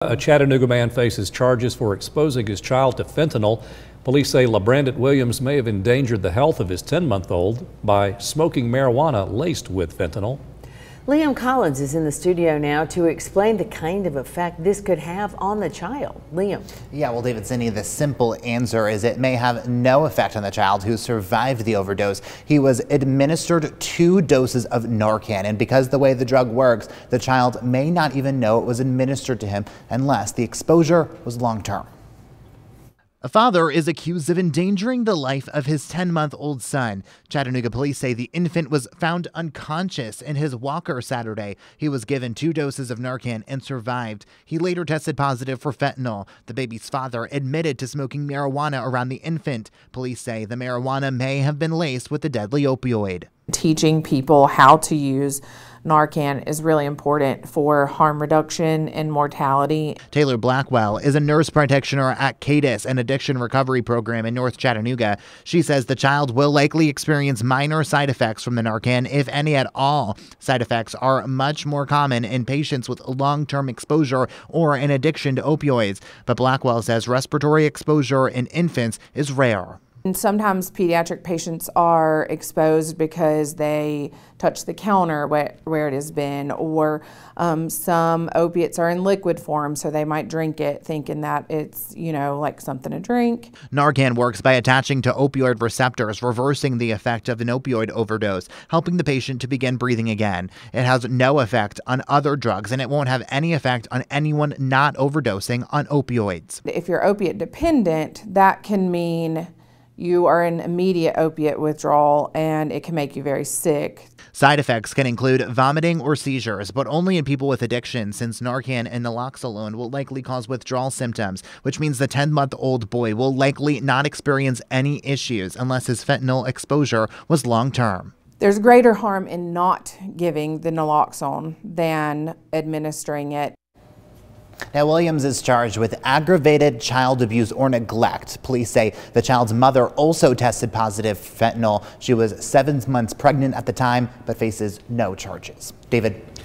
A Chattanooga man faces charges for exposing his child to fentanyl. Police say LaBrandon Williams may have endangered the health of his 10-month-old by smoking marijuana laced with fentanyl. Liam Collins is in the studio now to explain the kind of effect this could have on the child. Liam. Yeah, well, David Zinney, the simple answer is it may have no effect on the child who survived the overdose. He was administered 2 doses of NARCAN, and because the way the drug works, the child may not even know it was administered to him unless the exposure was long-term. A father is accused of endangering the life of his 10-month-old son. Chattanooga police say the infant was found unconscious in his walker Saturday. He was given 2 doses of Narcan and survived. He later tested positive for fentanyl. The baby's father admitted to smoking marijuana around the infant. Police say the marijuana may have been laced with the deadly opioid. Teaching people how to use NARCAN is really important for harm reduction and mortality. Taylor Blackwell is a nurse practitioner at CADIS, an addiction recovery program in North Chattanooga. She says the child will likely experience minor side effects from the NARCAN, if any at all. Side effects are much more common in patients with long-term exposure or an addiction to opioids. But Blackwell says respiratory exposure in infants is rare. And sometimes pediatric patients are exposed because they touch the counter where it has been, or some opiates are in liquid form, so they might drink it thinking that it's, like something to drink. Narcan works by attaching to opioid receptors, reversing the effect of an opioid overdose, helping the patient to begin breathing again. It has no effect on other drugs, and it won't have any effect on anyone not overdosing on opioids. If you're opiate dependent, that can mean you are in immediate opiate withdrawal, and it can make you very sick. Side effects can include vomiting or seizures, but only in people with addiction, since Narcan and naloxone will likely cause withdrawal symptoms, which means the 10-month-old boy will likely not experience any issues unless his fentanyl exposure was long-term. There's greater harm in not giving the naloxone than administering it. Now, Williams is charged with aggravated child abuse or neglect. Police say the child's mother also tested positive for fentanyl. She was 7 months pregnant at the time, but faces no charges. David.